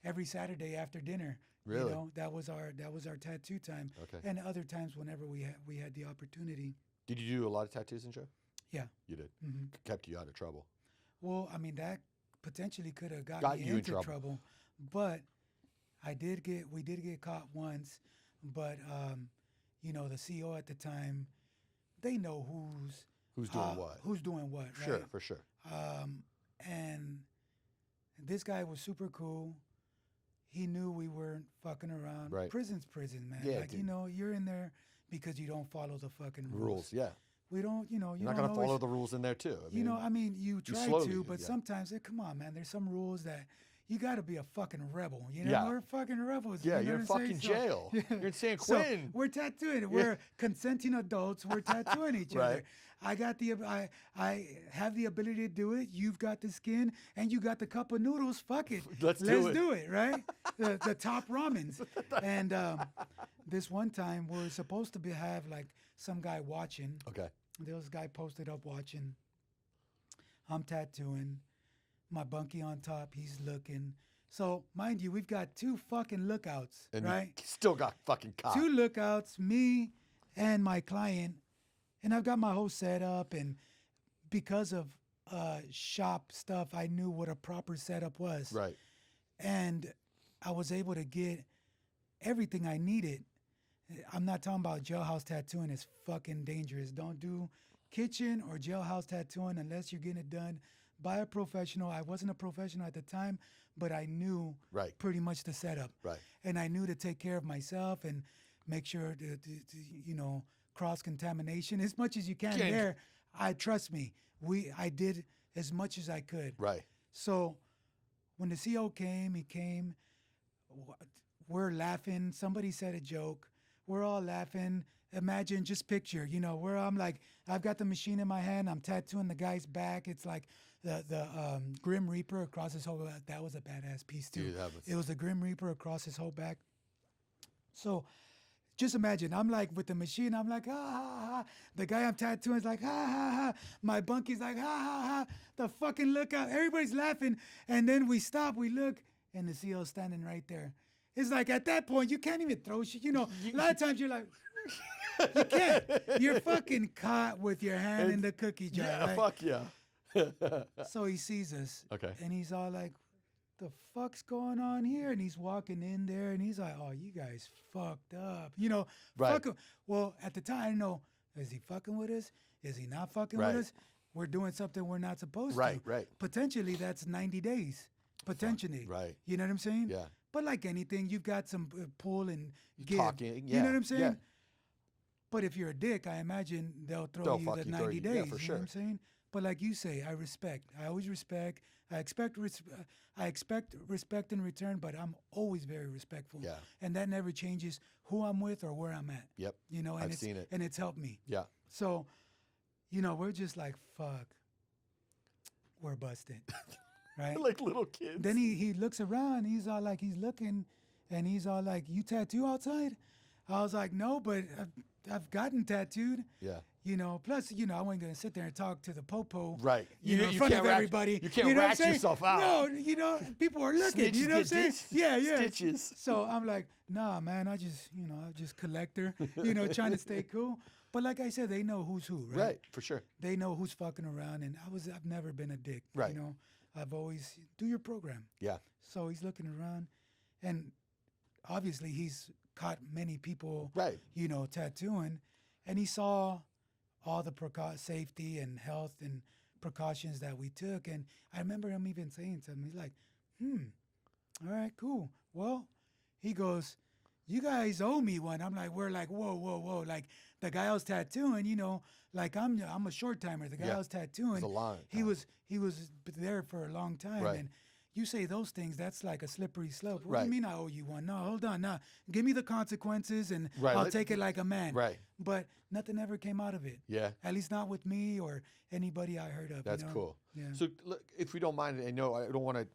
every Saturday after dinner. Really? That was our tattoo time. Okay. And other times whenever we had the opportunity. Did you do a lot of tattoos in show? Yeah. You did. Mm-hmm. Kept you out of trouble. Well, I mean, that potentially could have got me you in into trouble, but we did get caught once. But the CO at the time, they know Who's doing what. Who's doing what? Right? Sure, for sure. And this guy was super cool. He knew we weren't fucking around. Right. Prison's prison, man. Yeah, like, dude. you're in there because you don't follow the fucking Rules, yeah. We don't, you're You're not going to follow the rules in there, too. You try slowly, to, but yeah. sometimes, come on, man, there's some rules that you got to be a fucking rebel. Yeah. We're fucking rebels. Yeah, you know you're in what I'm fucking saying? jail. So, You're in San so Quentin. we're tattooing. We're consenting adults. We're tattooing each other. Right. I have the ability to do it. You've got the skin, and you got the cup of noodles. Fuck it. Let's do it, right? the top ramens. And this one time, we're supposed to have like some guy watching. Okay. There was a guy posted up watching. I'm tattooing. My bunkie on top. He's looking. So, mind you, we've got two fucking lookouts, And right? you still got fucking caught. Two lookouts, me and my client. And I've got my whole setup. And because of shop stuff, I knew what a proper setup was. Right. And I was able to get everything I needed. I'm not talking about jailhouse tattooing. It's fucking dangerous. Don't do kitchen or jailhouse tattooing unless you're getting it done by a professional. I wasn't a professional at the time, but I knew pretty much the setup. Right. And I knew to take care of myself and make sure to cross-contamination as much as you can there. trust me, I did as much as I could. Right. So when the CO came, he came. We're laughing. Somebody said a joke. We're all laughing. Imagine, just picture, where I'm like, I've got the machine in my hand. I'm tattooing the guy's back. It's like the Grim Reaper across his whole back. That was a badass piece too. Dude, It was the Grim Reaper across his whole back. So just imagine, I'm like with the machine, I'm like, ha, ha, ha. The guy I'm tattooing is like, ha, ha, ha. My bunky's like, ha, ha, ha. The fucking lookout. Everybody's laughing. And then we stop, we look, and the CO's standing right there. It's like, at that point, you can't even throw shit. A lot of times you're like, you can't. You're fucking caught with your hand in the cookie jar. Yeah, right? fuck yeah. So he sees us. Okay. And he's all like, the fuck's going on here? And he's walking in there and he's like, oh, you guys fucked up. Right. Fuck him. Well, at the time, I didn't know, is he fucking with us? Is he not fucking Right. with us? We're doing something we're not supposed to. Right. Potentially, that's 90 days. Potentially. Right. You know what I'm saying? Yeah. But like anything, you've got some pull and give. Talking, You know yeah, what I'm saying? yeah. But if you're a dick, I imagine they'll throw They'll you fuck the you, 90 throw days. you. Yeah, You for know sure. what I'm saying? But like you say, I respect. I always respect. I expect respect in return, but I'm always very respectful. Yeah. And that never changes who I'm with or where I'm at. Yep. And I've seen it. And it's helped me. Yeah. So, we're just like, fuck, we're busted. Right? Like little kids. Then he looks around. He's all like, he's looking, and he's all like, "You tattoo outside?" I was like, "No, but I've gotten tattooed." Yeah. Plus, I wasn't gonna sit there and talk to the popo, Right. in You front can't of rat- everybody. you can't know what I'm rat saying? yourself out. No, people are looking. Snitches You know what I'm get saying? ditched. Yeah. Stitches. So I'm like, nah, man. I'm just collector. Trying to stay cool. But like I said, they know who's who, right? Right. For sure. They know who's fucking around, and I've never been a dick. Right. I've always do your program. Yeah. So he's looking around, and obviously he's caught many people, Right. Tattooing, and he saw all the safety and health and precautions that we took. And I remember him even saying something. He's like, all right, cool. Well, he goes, you guys owe me one. We're like, whoa. Like the guy I was tattooing, like I'm a short timer. The guy I was tattooing, It's a long he time. was there for a long time. Right. And you say those things, that's like a slippery slope. What do Right. you mean I owe you one? No, hold on. No, give me the consequences and Right, I'll let- take it like a man. Right. But nothing ever came out of it. Yeah. At least not with me or anybody I heard of. That's cool. Yeah. So, look, if we don't mind, I know I don't want to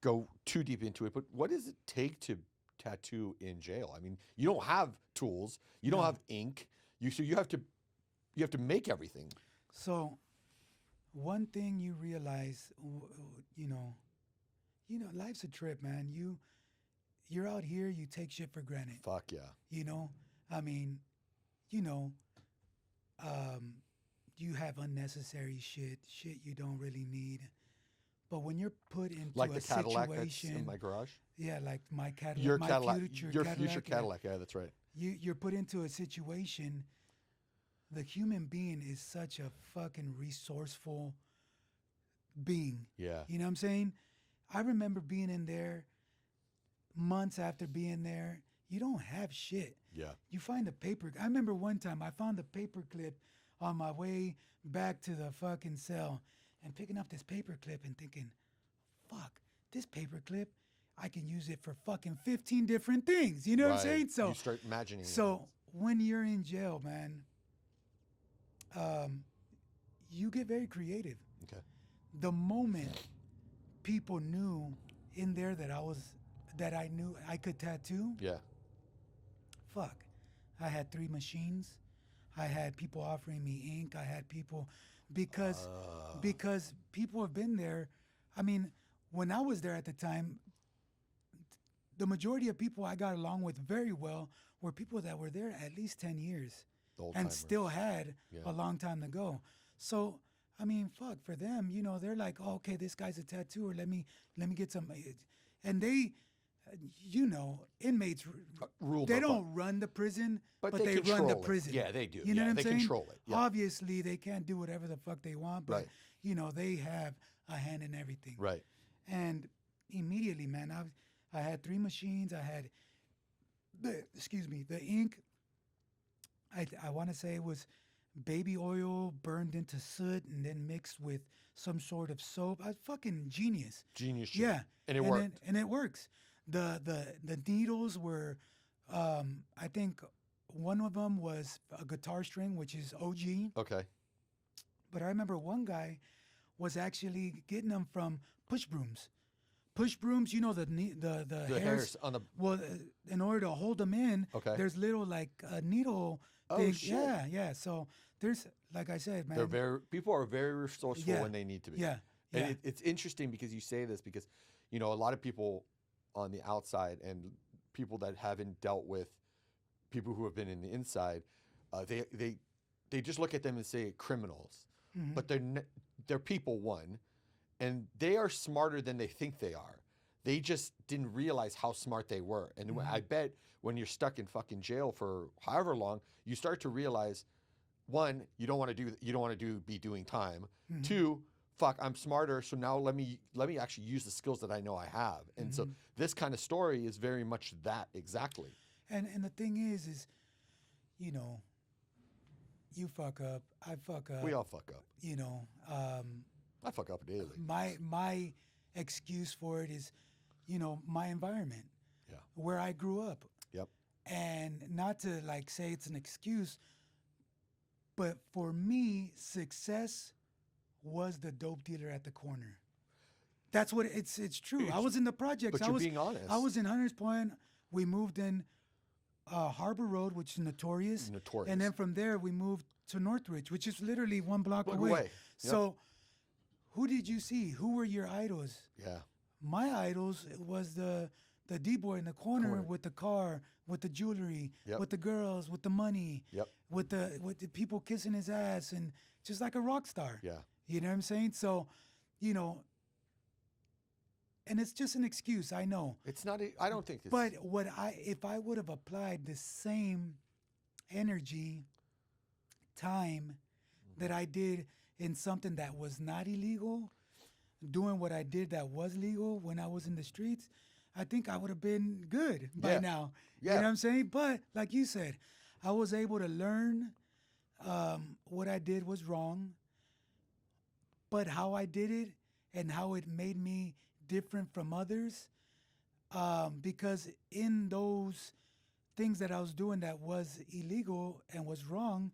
go too deep into it, but what does it take to tattoo in jail? I mean, you don't have tools, you don't No. have ink, so you have to make everything. So, one thing you realize, life's a trip, man. You're out here, you take shit for granted. Fuck yeah. I mean, you have unnecessary shit you don't really need. But when you're put into Like a the Cadillac that's situation, in my garage. yeah, like my Cadillac, Your my Cadillac, future your Cadillac, future yeah. Cadillac. Yeah, that's right. You're put into a situation. The human being is such a fucking resourceful being. Yeah. You know what I'm saying? I remember being in there months after being there. You don't have shit. Yeah. You find a paper. I remember one time I found a paper clip on my way back to the fucking cell and picking up this paper clip and thinking, fuck, this paper clip, I can use it for fucking 15 different things. You know what I'm saying? Right. So you start imagining. so when you're in jail, man, you get very creative. Okay. The moment people knew in there that I knew I could tattoo, Yeah. fuck. I had 3 machines. I had people offering me ink. I had people because people have been there. I mean, when I was there at the time, the majority of people I got along with very well were people that were there at least 10 years The old and timers. still had Yeah. a long time to go. So, I mean, fuck, for them, they're like, oh, okay, this guy's a tattooer. Let me get some. And they, inmates, Rule they the don't fuck. run the prison, But but they they run the control it. prison. Yeah, they do. You know Yeah, what I'm they saying? control it. Yeah. Obviously, they can't do whatever the fuck they want, but, Right. they have a hand in everything. Right. And immediately, man, I had 3 machines. I had the ink. I want to say it was baby oil burned into soot and then mixed with some sort of soap. I fucking genius. Genius shit. Yeah, And it worked. And it works. The needles were, I think, one of them was a guitar string, which is OG. Okay. But I remember one guy was actually getting them from push brooms. Push brooms, you know, the hairs on the. Well, in order to hold them in, Okay. there's little like needle Oh, things. shit. Yeah, yeah. So there's, like I said, man. People are very resourceful Yeah. when they need to be. Yeah, And yeah. it's interesting because you say this because, you know, a lot of people on the outside and people that haven't dealt with people who have been in the inside, they just look at them and say criminals, Mhm. but they're people, one, and they are smarter than they think they are. They just didn't realize how smart they were. And I bet when you're stuck in fucking jail for however long, you start to realize, one, you don't want to be doing time. Mhm. Two, fuck, I'm smarter, so now let me actually use the skills that I know I have. And so this kind of story is very much that exactly. And the thing is, you know, you fuck up, I fuck up. We all fuck up. You know, I fuck up daily. my excuse for it is, you know, my environment. Yeah. Where I grew up. Yep. And not to like say it's an excuse, but for me, success was the dope dealer at the corner. That's what it's true. I was in the projects. But you're being honest. I was in Hunters Point. We moved in Harbor Road, which is notorious. Notorious. And then from there we moved to Northridge, which is literally one block away. Yep. So who did you see? Who were your idols? Yeah. My idols was the D-boy in the corner with the car, with the jewelry, Yep. with the girls, with the money, Yep. with the people kissing his ass, and just like a rock star. Yeah. You know what I'm saying? So, you know, and it's just an excuse, I know. It's not. I don't think it's. But if I would have applied the same energy, time that I did in something that was not illegal, doing what I did that was legal when I was in the streets, I think I would have been good by now. Yeah. You know what I'm saying? But like you said, I was able to learn what I did was wrong, but how I did it and how it made me different from others, because in those things that I was doing that was illegal and was wrong,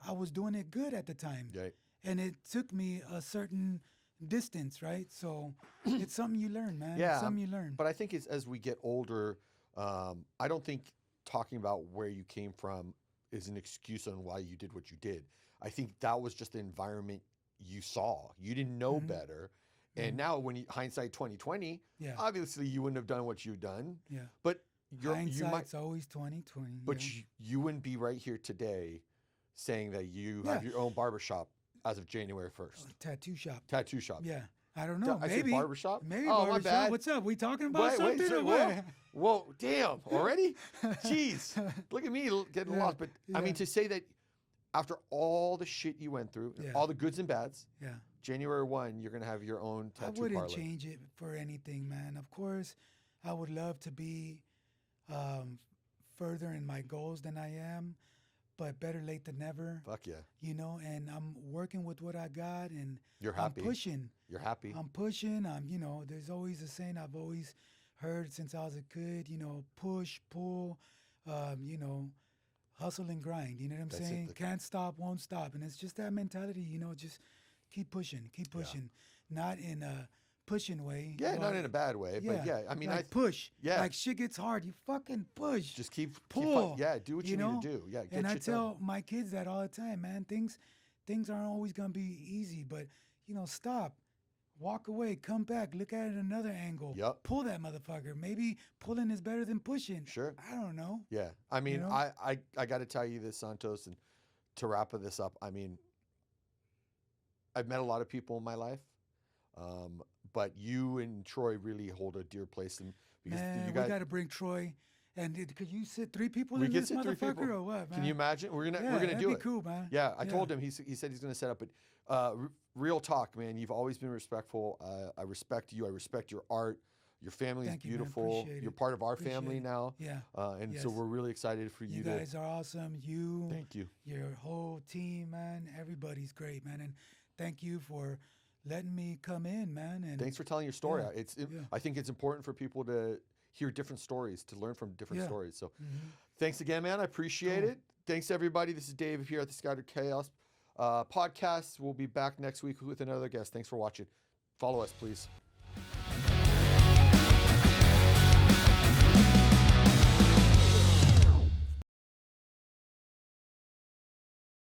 I was doing it good at the time. Right. And it took me a certain distance, right? So it's something you learn, man. Yeah, It's something you learn. But I think as we get older, I don't think talking about where you came from is an excuse on why you did what you did. I think that was just the environment you saw. You didn't know better. And now when hindsight 2020, obviously you wouldn't have done what you've done. Yeah. But Hindsight's always 2020. But you wouldn't be right here today saying that you have your own barbershop as of January 1st. Tattoo shop. Tattoo shop. Yeah. I don't know. I Maybe. say barbershop? Maybe Oh, my barbershop. bad. What's up? We talking about something so or what? Whoa, damn, already? Jeez. Look at me getting lost. But I mean, to say that after all the shit you went through, all the goods and bads, January 1, you're going to have your own tattoo parlor. I wouldn't change it for anything, man. Of course, I would love to be further in my goals than I am, but better late than never. Fuck yeah. You know, and I'm working with what I got, and you're happy. I'm pushing. You're happy. I'm pushing. You know, there's always a saying I've always heard since I was a kid, you know, push, pull, you know, hustle and grind. You know what I'm saying? Can't stop, won't stop. And it's just that mentality, you know, just keep pushing. Not in a pushing way. Yeah, not in a bad way, but I mean, like push. Yeah. Like shit gets hard, you fucking push. Just keep pull. Do what you need to do. Yeah, get and I tell done. my kids that all the time, man. Things aren't always gonna be easy, but you know, stop, walk away, come back, look at it another angle. Yep. Pull that motherfucker. Maybe pulling is better than pushing. Sure. I don't know. Yeah. I mean, You know? I got to tell you this, Santos, and to wrap this up, I mean, I've met a lot of people in my life, but you and Troy really hold a dear place. And because Man, you guys, we got to bring Troy. And could you sit 3 people we in can this sit 3 motherfucker people. or what, man? Can you imagine? We're gonna that'd do be it. cool, man. Yeah, I told him. He said he's gonna set up. But real talk, man. You've always been respectful. I respect you. I respect your art, Your family is Thank you, man. beautiful. Appreciate You're it. part of our Appreciate family it. now. Yeah. And Yes. so we're really excited for you, You to. guys are awesome. You, Thank you. your whole team, man. Everybody's great, man. And thank you for letting me come in, man. And Thanks for telling your story. Yeah. I think it's important for people to hear different stories, to learn from different Yeah. stories. So Mhm. thanks again, man. I appreciate Cool. it. Thanks, everybody. This is Dave here at the Scattered Chaos podcast. We'll be back next week with another guest. Thanks for watching. Follow us, please.